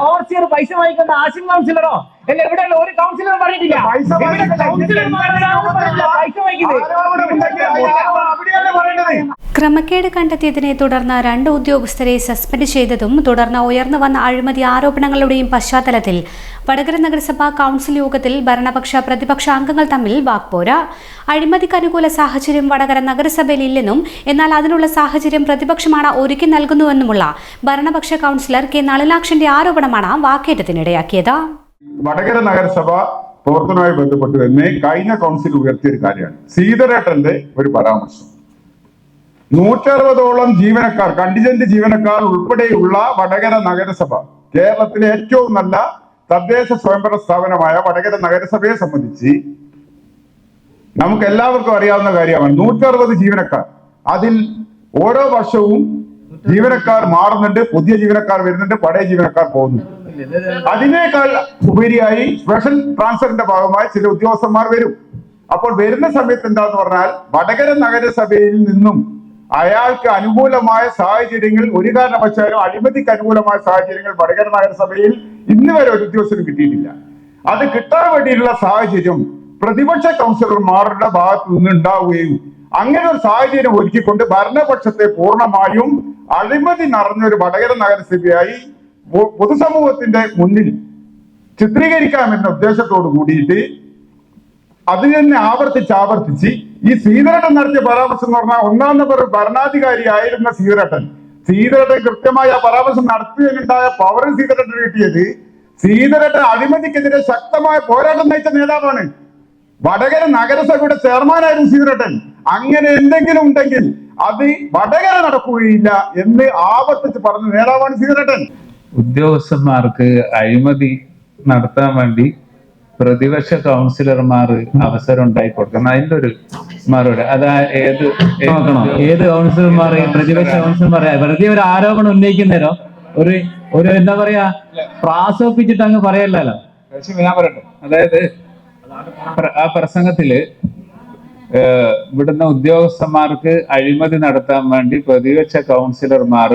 Overseer പൈസ വാങ്ങിക്കുന്ന ആശിം കൗൺസിലറോ അല്ല എവിടെയുള്ള ഒരു കൗൺസിലർ പറഞ്ഞിട്ടില്ല. പൈസ ക്രമക്കേട് കണ്ടെത്തിയതിനെ തുടർന്ന് 2 ഉദ്യോഗസ്ഥരെ സസ്പെൻഡ് ചെയ്തതും തുടർന്ന് ഉയർന്നു വന്ന അഴിമതി ആരോപണങ്ങളുടെയും പശ്ചാത്തലത്തിൽ വടകര നഗരസഭാ കൗൺസിൽ യോഗത്തിൽ ഭരണപക്ഷ പ്രതിപക്ഷ അംഗങ്ങൾ തമ്മിൽ വാക്പോര. അഴിമതിക്ക് അനുകൂല സാഹചര്യം വടകര നഗരസഭയിൽ ഇല്ലെന്നും എന്നാൽ അതിനുള്ള സാഹചര്യം പ്രതിപക്ഷമാണ് ഒരുക്കി നൽകുന്നുവെന്നുമുള്ള ഭരണപക്ഷ കൗൺസിലർ കെ നളിനാക്ഷന്റെ ആരോപണമാണ് വാക്കേറ്റത്തിനിടയാക്കിയത്. വടകര നഗരസഭ പ്രവർത്തനവുമായി ബന്ധപ്പെട്ട് തന്നെ കഴിഞ്ഞ കൗൺസിൽ ഉയർത്തിയൊരു കാര്യമാണ് സീതരേട്ടന്റെ ഒരു പരാമർശം. 160ഓളം ജീവനക്കാർ, കണ്ടിജന്റ് ജീവനക്കാർ ഉൾപ്പെടെയുള്ള വടകര നഗരസഭ കേരളത്തിലെ ഏറ്റവും നല്ല തദ്ദേശ സ്വയംഭരണ സ്ഥാപനമായ വടകര നഗരസഭയെ സംബന്ധിച്ച് നമുക്ക് എല്ലാവർക്കും അറിയാവുന്ന കാര്യമാണ്. 160 ജീവനക്കാർ, അതിൽ ഓരോ വർഷവും ജീവനക്കാർ മാറുന്നുണ്ട്, പുതിയ ജീവനക്കാർ വരുന്നുണ്ട്, പഴയ ജീവനക്കാർ പോകുന്നുണ്ട്. അതിനേക്കാൾ ഉപരിയായി സ്പെഷ്യൽ ട്രാൻസ്ഫറിന്റെ ഭാഗമായി ചില ഉദ്യോഗസ്ഥന്മാർ വരും. അപ്പോൾ വരുന്ന സമയത്ത് എന്താന്ന് പറഞ്ഞാൽ വടകര നഗരസഭയിൽ നിന്നും അയാൾക്ക് അനുകൂലമായ സാഹചര്യങ്ങൾ, ഒരു കാരണവശാലും അഴിമതിക്ക് അനുകൂലമായ സാഹചര്യങ്ങൾ വടകര നഗരസഭയിൽ ഇന്ന് വരെ ഒരു ഉദ്യോഗസ്ഥനും കിട്ടിയിട്ടില്ല. അത് കിട്ടാൻ വേണ്ടിയിട്ടുള്ള സാഹചര്യം പ്രതിപക്ഷ കൗൺസിലർമാരുടെ ഭാഗത്ത് നിന്ന് ഉണ്ടാവുകയും അങ്ങനെ ഒരു സാഹചര്യം ഒരുക്കിക്കൊണ്ട് ഭരണപക്ഷത്തെ പൂർണ്ണമായും അഴിമതി നിറഞ്ഞൊരു വടകര നഗരസഭയായി പൊതുസമൂഹത്തിന്റെ മുന്നിൽ ചിത്രീകരിക്കാമെന്ന ഉദ്ദേശത്തോട് കൂടിയിട്ട് അത് തന്നെ ആവർത്തിച്ച് ഈ ശ്രീധരേട്ടൻ നടത്തിയ പരാമർശം എന്ന് പറഞ്ഞാൽ 1ാം നമ്പർ ഭരണാധികാരി ആയിരുന്ന ശ്രീധരേട്ടൻ കൃത്യമായി ആ പരാമർശം നടത്തുകയുണ്ടായ പവർ ശ്രീധരേട്ടൻ കിട്ടിയത്. ശ്രീധരേട്ടൻ അഴിമതിക്കെതിരെ ശക്തമായ പോരാട്ടം നയിച്ച നേതാവാണ്. വടകര നഗരസഭയുടെ ചെയർമാനായിരുന്നു ശ്രീധരേട്ടൻ. അങ്ങനെ എന്തെങ്കിലും ഉണ്ടെങ്കിൽ അത് വടകര നടക്കുകയില്ല എന്ന് ആവർത്തിച്ച് പറഞ്ഞ നേതാവാണ് ശ്രീധരേട്ടൻ. ഉദ്യോഗസ്ഥന്മാർക്ക് അഴിമതി നടത്താൻ വേണ്ടി പ്രതിപക്ഷ കൗൺസിലർമാർ അവസരം ഉണ്ടായി കൊടുക്കണം. അതിന്റെ ഒരു മറുപടി അതാ ഏത് കൗൺസിലർമാർ, പ്രതിപക്ഷ കൗൺസിലർമാർ വെറുതെ ഒരു ആരോപണം ഉന്നയിക്കുന്നേരോ ഒരു എന്താ പറയാ പ്രാസോപ്പിച്ചിട്ട് അങ്ങ് പറയല്ലോ. ഞാൻ പറയട്ടെ, അതായത് ആ പ്രസംഗത്തില് ഇവിടുന്ന് ഉദ്യോഗസ്ഥന്മാർക്ക് അഴിമതി നടത്താൻ വേണ്ടി പ്രതിപക്ഷ കൗൺസിലർമാർ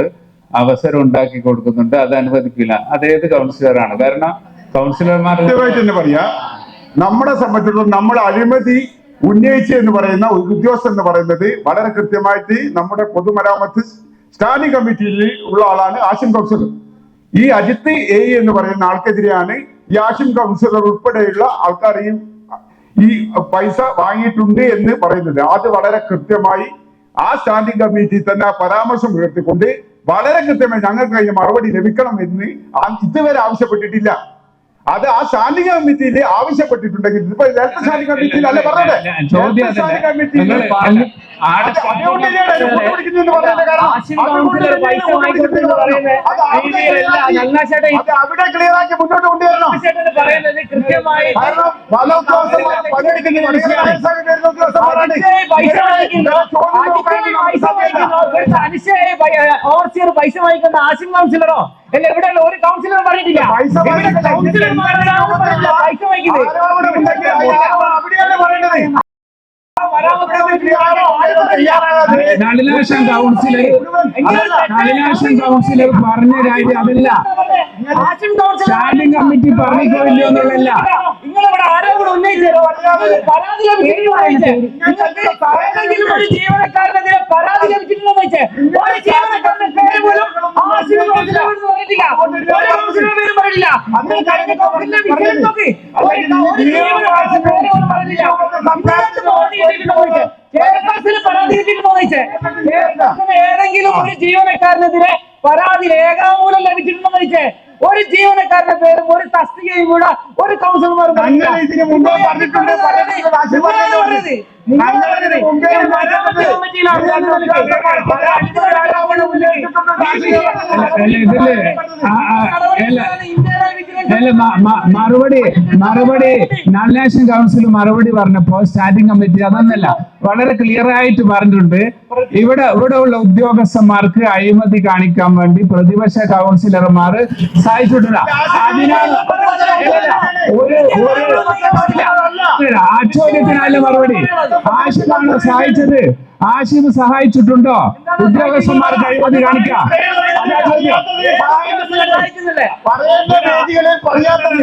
അവസരം ഉണ്ടാക്കി കൊടുക്കുന്നുണ്ട്, അത് അനുവദിക്കില്ല. അതേത് കൗൺസിലറാണ്? കാരണം കൗൺസിലർമാർ പറയാ നമ്മളെ സംബന്ധിച്ചിടത്തോളം നമ്മൾ അഴിമതി ഉന്നയിച്ച് എന്ന് പറയുന്ന ഉദ്യോഗസ്ഥൻ എന്ന് പറയുന്നത് വളരെ കൃത്യമായിട്ട് നമ്മുടെ പൊതുമരാമത്ത് സ്റ്റാൻഡിംഗ് കമ്മിറ്റിയിൽ ഉള്ള ആളാണ് ആശിം കൗൺസിലർ. ഈ അജിത്ത് എ എന്ന് പറയുന്ന ആൾക്കെതിരെയാണ് ഈ ആശിം കൗൺസിലർ ഉൾപ്പെടെയുള്ള ആൾക്കാർ ഈ പൈസ വാങ്ങിയിട്ടുണ്ട് എന്ന് പറയുന്നത്. അത് വളരെ കൃത്യമായി ആ സ്റ്റാൻഡിംഗ് കമ്മിറ്റി തന്നെ ആ പരാമർശം ഉയർത്തിക്കൊണ്ട് വളരെ കൃത്യമായി ഞങ്ങൾക്ക് അതിന് മറുപടി ലഭിക്കണം എന്ന് ഇതുവരെ ആവശ്യപ്പെട്ടിട്ടില്ല. അത് ആ സ്റ്റാൻഡിംഗ് കമ്മിറ്റിയിൽ ആവശ്യപ്പെട്ടിട്ടുണ്ടെങ്കിൽ ഇപ്പൊ സ്റ്റാൻഡിംഗ് കമ്മിറ്റിയിൽ അല്ലെ പറഞ്ഞത് അവിടെ ക്ലിയർ ആക്കി മുന്നോട്ട് കൊണ്ടുവരണം. പല ഓവർസിയർ പൈസ വാങ്ങിക്കുന്ന ആശിം കൗൺസിലറോ അല്ല എവിടെയുള്ള ഒരു കൗൺസിലർ പറഞ്ഞിട്ടില്ല. നളിനാക്ഷൻ കൗൺസിലർ പറഞ്ഞ കാര്യം അതല്ല, സ്റ്റാൻഡിംഗ് കമ്മിറ്റി പറഞ്ഞിട്ടില്ലോ എന്നുള്ളതല്ല. നിങ്ങളിവിടെ ആരോപണം ഉന്നയിച്ചോ പരാതി ഒരു ജീവനക്കാരനെതിരെ പരാതി ലഭിച്ചിട്ടുണ്ടോ വെച്ച് ഒരു ജീവനക്കാരന്റെ പേര് പോലും പറഞ്ഞിട്ടില്ല, ഒരു കൗൺസിലർ പേരും പറഞ്ഞില്ല. അന്ന് കഴിഞ്ഞ കൗൺസിലിന്റെ വിഷയം നോക്കി ഒരു ജീവനക്കാരന്റെ പേര് പോലും പറഞ്ഞില്ല. പരാതി കിട്ടിയിട്ടുണ്ടോ വെച്ച് ഏതെങ്കിലും ഒരു ജീവനക്കാരനെതിരെ പരാതി രേഖാമൂലം ലഭിച്ചിട്ടുണ്ടോ വെച്ച് ഒരു ജീവനക്കാരന്റെ പേരും ഒരു തസ്തികയും കൂടെ ഒരു കൗൺസിലർമാർ മറുപടി നളിനാക്ഷൻ കൗൺസിൽ മറുപടി പറഞ്ഞപ്പോ സ്റ്റാൻഡിംഗ് കമ്മിറ്റി അതൊന്നല്ല, വളരെ ക്ലിയർ ആയിട്ട് പറഞ്ഞിട്ടുണ്ട്. ഇവിടെ ഉള്ള ഉദ്യോഗസ്ഥന്മാർക്ക് അഴിമതി കാണിക്കാൻ വേണ്ടി പ്രതിപക്ഷ കൗൺസിലർമാർ സഹായിച്ചിട്ടില്ല. അതിനാൽ ആ ചോദ്യത്തിനല്ല മറുപടി. ആശിമാണോ സഹായിച്ചത്? ഹാഷിം സഹായിച്ചിട്ടുണ്ടോ? ഉദ്യോഗസ്ഥന്മാർക്ക് അഴിമതി കാണിക്കാം. അതാ ചോദ്യം. പറയേണ്ട വേദികളിൽ പറയാത്തത്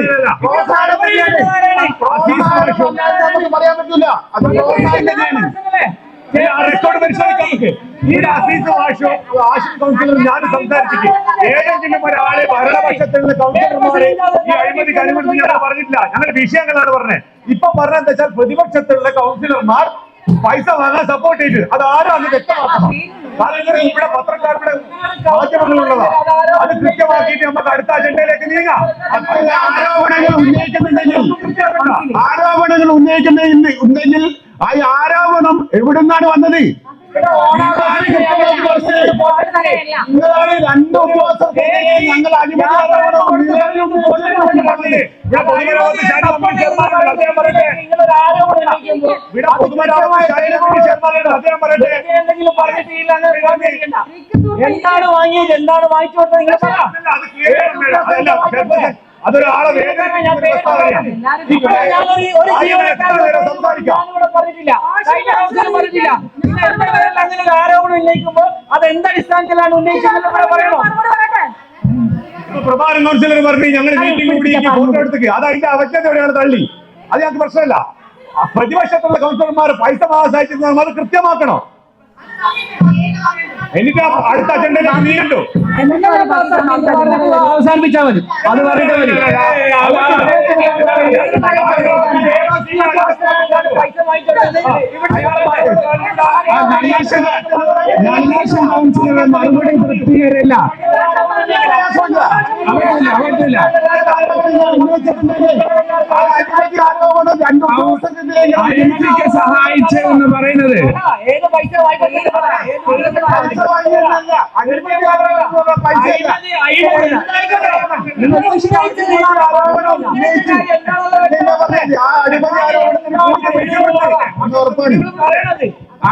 പറയാൻ പറ്റൂല. അത് റെക്കോർഡ് പരിശോധിക്കാൻ ഈ അസീസ് വാഷും ആശും കൗൺസിലറും ഞാൻ സംസാരിച്ചിട്ട് ഏതെങ്കിലും ഒരാളെ ഭരണപക്ഷത്തിൽ നിന്ന് കൗൺസിലർമാരെ ഈ അഴിമതിക്ക് അനുമതി ഞങ്ങൾ പറഞ്ഞിട്ടില്ല. ഞങ്ങൾ വിഷയങ്ങളാണ് പറഞ്ഞത്. ഇപ്പൊ പറഞ്ഞെന്താ വെച്ചാൽ പ്രതിപക്ഷത്തിലുള്ള കൗൺസിലർമാർ പൈസ വാങ്ങാൻ സപ്പോർട്ട് ചെയ്ത് അത് ആരാണ് വ്യക്തമാക്കണം. കാരണം ഇവിടെ പത്രക്കാരുടെ മാധ്യമങ്ങളുള്ളതാ. അത് കൃത്യമാക്കിയിട്ട് നമുക്ക് അടുത്ത അജണ്ടയിലേക്ക് നീങ്ങാം. ആരോപണങ്ങൾ ഉന്നയിക്കുന്നുണ്ടെങ്കിൽ ആ ആരോപണം എവിടുന്നാണ് വന്നത്? നിങ്ങളാണ് 2 ഉദ്യോഗസ്ഥർക്ക് ഞങ്ങൾ അഴിമതി എന്താണ് വാങ്ങിയത്, എന്താണ് വാങ്ങിച്ചു കൊടുത്തത് നിങ്ങൾ അതൊരാളെ വേദന അങ്ങനെ ഒരു ആരോപണം ഉന്നയിക്കുമ്പോൾ അത് എന്തടിസ്ഥാനത്തിലാണ് ഉന്നയിച്ചത് പറയണോ? പ്രധാന കൗൺസിലർ പറഞ്ഞു ഞങ്ങൾ മീറ്റിംഗ് കൂടി ഫോട്ടോ എടുത്തേക്ക് അത് അതിന്റെ അവജ്ഞതയോടെയാണ് തള്ളി. അത് ഞങ്ങൾക്ക് പ്രശ്നമല്ല. പ്രതിപക്ഷത്തുള്ള കൗൺസിലർമാർ പൈസ പാസ്സായിട്ട് അത് കൃത്യമാക്കണോ? എനിക്ക് അടുത്ത അജണ്ടയിലേക്ക് നീണ്ടു അവസാനിപ്പിച്ചാൽ മതി. അത് പറഞ്ഞിട്ട് മതി. കൗൺസിലറെ മറുപടി തൃപ്തികരല്ല. അഴിമതിക്ക് സഹായിച്ചെന്ന് പറയുന്നത് ഏത് പൈസ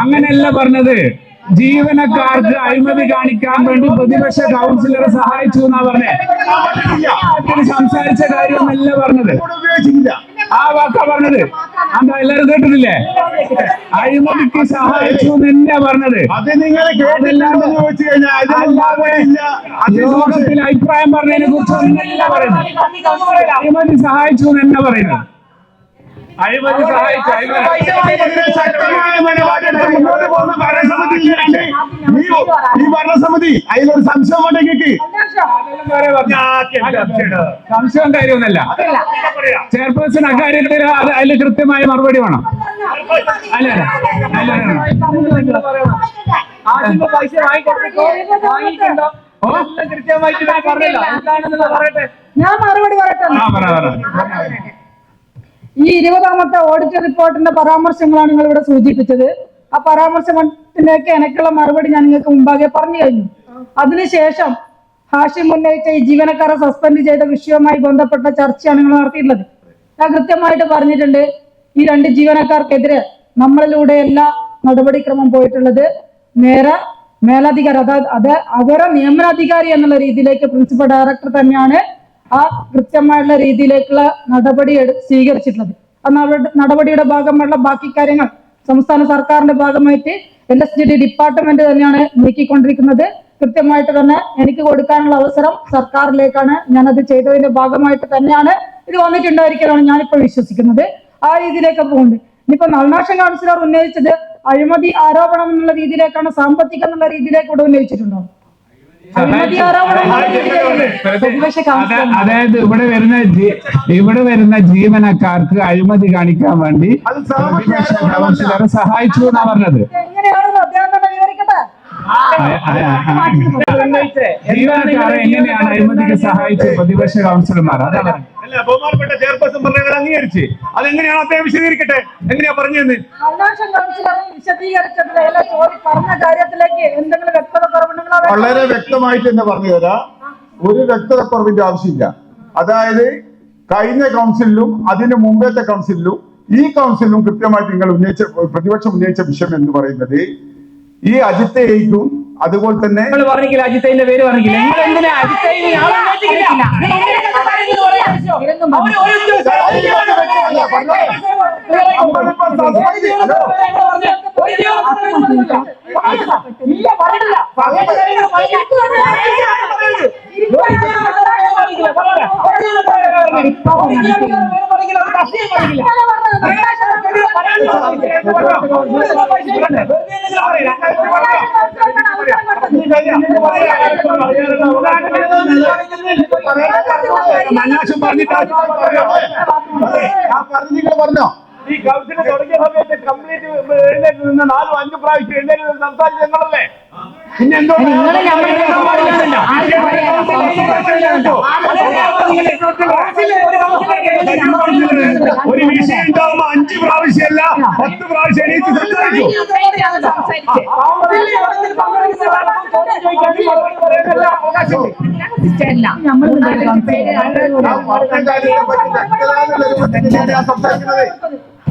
അങ്ങനെയല്ല പറഞ്ഞത്. ജീവനക്കാർക്ക് അഴിമതി കാണിക്കാൻ വേണ്ടി പ്രതിപക്ഷ കൗൺസിലറെ സഹായിച്ചു എന്നാ പറഞ്ഞേ. സംസാരിച്ച കാര്യമൊന്നല്ല പറഞ്ഞത്. ആ വാക്കാ പറഞ്ഞത്. എന്താ എല്ലാരും കേട്ടിട്ടില്ലേ? അഴിമതിക്ക് സഹായിച്ചു എന്നല്ല പറഞ്ഞത്. അത് നിങ്ങൾ കേട്ടില്ലാന്ന് ചോദിച്ചു കഴിഞ്ഞാൽ യോഗത്തിൽ അഭിപ്രായം പറഞ്ഞതിനെ കുറിച്ച് ഒന്നല്ല പറയുന്നത്. അഴിമതി സഹായിച്ചു എന്നല്ല പറയുന്നത്. അഴിമതി സഹായിച്ചു. ശക്തമായ നിലപാടെടുത്ത് മുന്നോട്ട് പോകുന്ന ഈ ഭരണസമിതി അതിലൊരു സംശയം ഉണ്ടെങ്കിൽ സംശയം കാര്യമൊന്നല്ല. ചെയർപേഴ്സൺ അക്കാര്യത്തിൽ അതിൽ കൃത്യമായ മറുപടി വേണം. അല്ല പൈസ വാങ്ങിക്കൊണ്ടോ കൃത്യമായിട്ട് പറഞ്ഞല്ലോ. എന്താണെന്ന് പറയട്ടെ. ഞാൻ മറുപടി പറയട്ടെ. ഈ 20ാമത്തെ ഓഡിറ്റ് റിപ്പോർട്ടിന്റെ പരാമർശങ്ങളാണ് നിങ്ങൾ ഇവിടെ സൂചിപ്പിച്ചത്. ആ പരാമർശത്തിലേക്ക് എനിക്കുള്ള മറുപടി ഞാൻ നിങ്ങൾക്ക് മുമ്പാകെ പറഞ്ഞു കഴിഞ്ഞു. അതിനുശേഷം ഹാഷിം ഉന്നയിച്ച ഈ ജീവനക്കാരെ സസ്പെൻഡ് ചെയ്ത വിഷയവുമായി ബന്ധപ്പെട്ട ചർച്ചയാണ് നിങ്ങൾ നടത്തിയിട്ടുള്ളത്. ഞാൻ കൃത്യമായിട്ട് പറഞ്ഞിട്ടുണ്ട്, ഈ 2 ജീവനക്കാർക്കെതിരെ നമ്മളിലൂടെ എല്ലാ നടപടിക്രമം പോയിട്ടുള്ളത് മേലധികാരി, അതായത് അവരെ നിയമനാധികാരി എന്നുള്ള രീതിയിലേക്ക് പ്രിൻസിപ്പൽ ഡയറക്ടർ തന്നെയാണ് ആ കൃത്യമായുള്ള രീതിയിലേക്കുള്ള നടപടി സ്വീകരിച്ചിട്ടുള്ളത്. ആ നടപടിയുടെ ഭാഗമായുള്ള ബാക്കി കാര്യങ്ങൾ സംസ്ഥാന സർക്കാരിന്റെ ഭാഗമായിട്ട് LSGD ഡിപ്പാർട്ട്മെന്റ് തന്നെയാണ് നീക്കിക്കൊണ്ടിരിക്കുന്നത്. കൃത്യമായിട്ട് തന്നെ എനിക്ക് കൊടുക്കാനുള്ള അവസരം സർക്കാരിലേക്കാണ്. ഞാനത് ചെയ്തതിന്റെ ഭാഗമായിട്ട് തന്നെയാണ് ഇത് വന്നിട്ടുണ്ടായിരിക്കലാണ് ഞാനിപ്പോൾ വിശ്വസിക്കുന്നത്. ആ രീതിയിലേക്ക് പോകുന്നുണ്ട്. ഇനിയിപ്പോ നൾനാഷൻ കൗൺസിലർ ഉന്നയിച്ചത് അഴിമതി ആരോപണം എന്നുള്ള രീതിയിലേക്കാണ്, സാമ്പത്തികം എന്നുള്ള രീതിയിലേക്ക് ഇവിടെ ഉന്നയിച്ചിട്ടുണ്ടോ? അതായത് ഇവിടെ വരുന്ന ജീവനക്കാർക്ക് അഴിമതി കാണിക്കാൻ വേണ്ടി കൗൺസിലറെ സഹായിച്ചു എന്നാ പറഞ്ഞത്. എങ്ങനെയാണെന്ന് അദ്ദേഹം തന്നെ വിവരിക്കട്ടെ. ജീവനക്കാരെ എങ്ങനെയാണ് അഴിമതിക്ക് സഹായിച്ചത് പ്രതിപക്ഷ കൗൺസിലർമാർ? അതാണ് ബഹുമാനപ്പെട്ട ചെയർപേഴ്സൺ പറഞ്ഞത് അംഗീകരിച്ച്. അതെങ്ങനെയാണ് അദ്ദേഹം വിശദീകരിക്കട്ടെ. എങ്ങനെയാ പറഞ്ഞത്? വളരെ വ്യക്തമായിട്ട് തന്നെ പറഞ്ഞു തരാം. ഒരു വ്യക്തത കുറവിന്റെ ആവശ്യമില്ല. അതായത് കഴിഞ്ഞ കൗൺസിലിലും അതിന് മുമ്പത്തെ കൗൺസിലിലും ഈ കൗൺസിലിലും കൃത്യമായിട്ട് നിങ്ങൾ പ്രതിപക്ഷം ഉന്നയിച്ച വിഷയം എന്ന് പറയുന്നത് ഈ അജിത്തയ്ക്കും അതുപോലെ തന്നെ പറഞ്ഞില്ല, അജിത്തൈന്റെ പേര് പറഞ്ഞില്ല. നിങ്ങൾ എന്തിനാ അജിത്തൈ പറഞ്ഞോ ഈ കൗൺസിൽ തുടങ്ങിയ സമയത്ത് കംപ്ലീറ്റ് എഴുന്നേറ്റ് നിന്ന് 4-5 പ്രാവശ്യം എഴുന്നേറ്റ് സംസാരിച്ച് ഞങ്ങളല്ലേ പിന്നെ എന്തോ ഒരു വിഷയം ഉണ്ടാവുമ്പോ 5 പ്രാവശ്യമല്ല 10 പ്രാവശ്യം എണീറ്റ് സംസാരിച്ചു.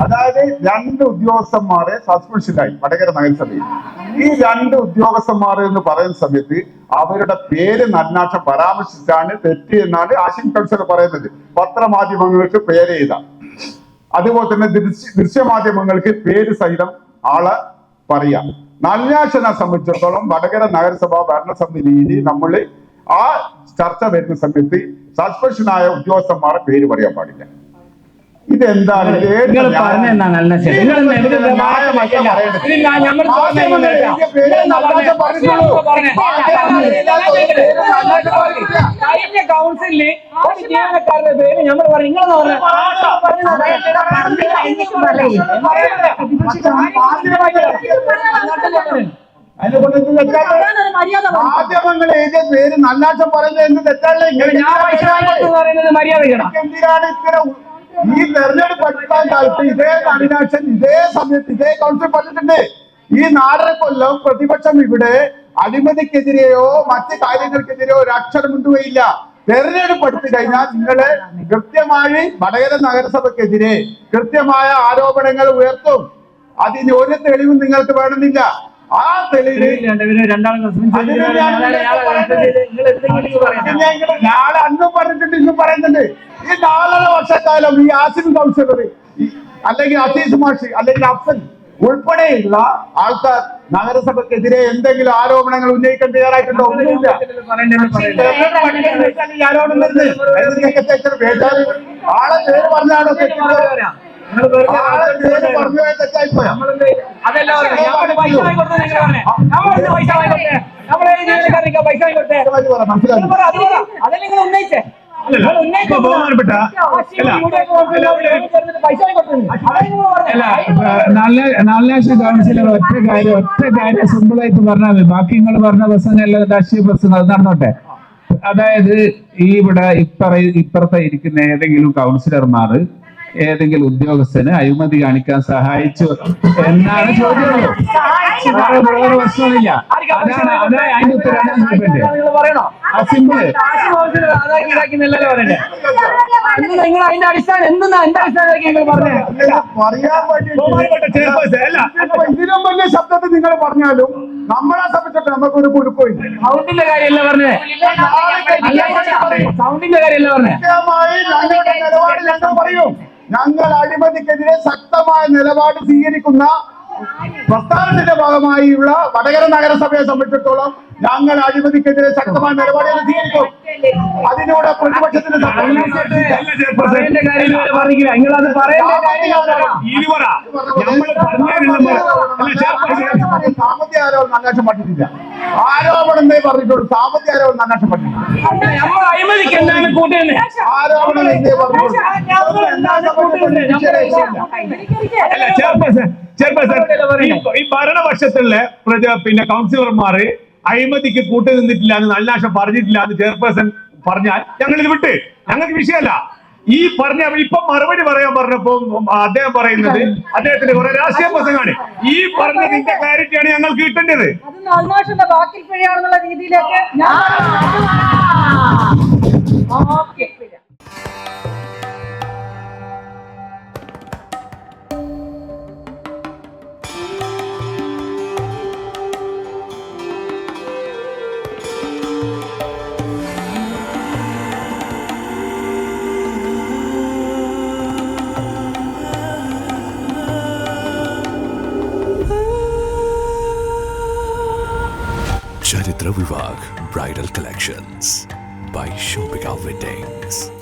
അതായത് 2 ഉദ്യോഗസ്ഥന്മാരെ സസ്പെൻഷനായി വടകര നഗരസഭയിൽ. ഈ 2 ഉദ്യോഗസ്ഥന്മാർ എന്ന് പറയുന്ന സമയത്ത് അവരുടെ പേര് നന്നാക്ഷം പരാമർശിച്ചാണ് തെറ്റ് എന്നാണ് ആശിം കൗൺസിലർ പറയുന്നത്. പത്രമാധ്യമങ്ങൾക്ക് പേര് എഴുതാം, അതുപോലെ തന്നെ ദൃശ്യമാധ്യമങ്ങൾക്ക് പേര് സഹിതം ആളെ പറയാം. നല്ലാശനെ സംബന്ധിച്ചിടത്തോളം വടകര നഗരസഭ ഭരണസമിതി രീതി നമ്മൾ ആ ചർച്ച വരുന്ന സമയത്ത് സസ്പെൻഷനായ ഉദ്യോഗസ്ഥന്മാരെ പേര് പറയാൻ പാടില്ല. ഇതെന്താണ് കഴിഞ്ഞ കൗൺസിലില് ഒരു ജീവനക്കാരുടെ പേര് നമ്മൾ പറഞ്ഞു. മാധ്യമങ്ങൾ എഴുതിയ പേര് നല്ലാക്ഷം പറയുന്നത് എന്ത് തെറ്റാണ്? എന്തിനാണ് ഇത്തരം ഈ തെരഞ്ഞെടുപ്പ് അടുത്ത കാലത്ത് ഇതേ നളിനാക്ഷൻ ഇതേ സമയത്ത് ഇതേ കൗൺസിൽ പറഞ്ഞിട്ടുണ്ട്. ഈ 4 കൊല്ലം പ്രതിപക്ഷം ഇവിടെ അഴിമതിക്കെതിരെയോ മറ്റ് കാര്യങ്ങൾക്കെതിരെയോ ഒരു അക്ഷരം കൊണ്ടുപോയില്ല. തെരഞ്ഞെടുപ്പ് എടുത്തു കഴിഞ്ഞാൽ നിങ്ങള് കൃത്യമായി വടകര നഗരസഭക്കെതിരെ കൃത്യമായ ആരോപണങ്ങൾ ഉയർത്തും. അതിന് ഒരു തെളിവും നിങ്ങൾക്ക് വേണമെന്നില്ല. ആ തെളിവ് നാളെ അന്നും പറഞ്ഞിട്ടുണ്ട്, ഇന്നും പറയുന്നുണ്ട്. ഈ 4.5 വർഷക്കാലം ഈ ആസിം കൗൺസിലർ അല്ലെങ്കിൽ അസീസ് മാഷി അല്ലെങ്കിൽ അഫ്സൽ ഉൾപ്പെടെയുള്ള ആൾക്കാർ നഗരസഭക്കെതിരെ എന്തെങ്കിലും ആരോപണങ്ങൾ ഉന്നയിക്കാൻ തയ്യാറായിട്ടുണ്ടോ? ഒന്നുമില്ല. ആരോപണം വരുന്നത് ആളെ പേര് പറഞ്ഞാണോ തെറ്റിപ്പോയോ? ബഹുമാനപ്പെട്ട നല്ലാശ കൗൺസിലർ ഒറ്റ കാര്യം സിമ്പിളായിട്ട് പറഞ്ഞാൽ മതി. ബാക്കി നിങ്ങൾ പറഞ്ഞ പ്രസംഗം രാഷ്ട്രീയ പ്രസംഗം അത് നടന്നോട്ടെ. അതായത് ഇവിടെ ഇപ്പുറത്തെ ഇരിക്കുന്ന ഏതെങ്കിലും കൗൺസിലർമാർ ഏതെങ്കിലും ഉദ്യോഗസ്ഥന് അഴിമതി കാണിക്കാൻ സഹായിച്ചു എന്നാണ് ചോദ്യമുള്ളൂ. വേറെ പ്രശ്നമില്ല. അതാണ് അതിന്റെ ഉത്തരവാണ് സിമ്പിള്. നിങ്ങൾ അതിന്റെ അടിസ്ഥാനം ഇതിനും വലിയ ശബ്ദത്തിൽ നിങ്ങൾ പറഞ്ഞാലും നമ്മളെ സംബന്ധിച്ചിട്ട് നമുക്കൊരു കുലുക്കമില്ല. സൗണ്ടിന്റെ കാര്യമല്ല പറഞ്ഞേ, സൗണ്ടിന്റെ കാര്യമല്ല പറഞ്ഞേ. നിലപാട് ഞങ്ങൾ പറയും. ഞങ്ങൾ അഴിമതിക്കെതിരെ ശക്തമായ നിലപാട് സ്വീകരിക്കുന്ന പ്രസ്ഥാനത്തിന്റെ ഭാഗമായുള്ള വടകര നഗരസഭയെ സംബന്ധിച്ചിടത്തോളം ഞങ്ങൾ അഴിമതിക്കെതിരെ ശക്തമായ നിലപാടുകൾ സ്വീകരിക്കും. അതിലൂടെ പ്രതിപക്ഷത്തിന് സാമ്പത്തിക ആരോപണം നന്നാക്ഷം പറ്റിട്ടില്ല. ആരോപണം എന്നേ പറഞ്ഞിട്ടുള്ളൂ. സാമ്പത്തിക ആരോപണം നന്നാക്ഷം പറ്റില്ല. ആരോപണം എന്നേ പറഞ്ഞിട്ടുള്ളൂ. ഈ ഭരണപക്ഷത്തുള്ള പിന്നെ കൗൺസിലർമാര് അഴിമതിക്ക് കൂട്ടു നിന്നിട്ടില്ല എന്ന് നല്ലാശം പറഞ്ഞിട്ടില്ല എന്ന് ചെയർപേഴ്സൺ പറഞ്ഞാൽ ഞങ്ങൾ ഇത് വിട്ട്, ഞങ്ങൾക്ക് വിഷയമല്ല. ഈ പറഞ്ഞ ഇപ്പൊ മറുപടി പറയാൻ പറഞ്ഞപ്പോ അദ്ദേഹം പറയുന്നത് അദ്ദേഹത്തിന്റെ കുറെ രാഷ്ട്രീയ പ്രസംഗമാണ്. ഈ പറഞ്ഞതിന്റെ ക്ലാരിറ്റിയാണ് ഞങ്ങൾക്ക് കിട്ടേണ്ടത്. അത് ബാക്കിൽ പിഴയാണെന്നുള്ള രീതിയിലേക്ക് Pavitra Vivah Bridal Collections by Shobhika Weddings.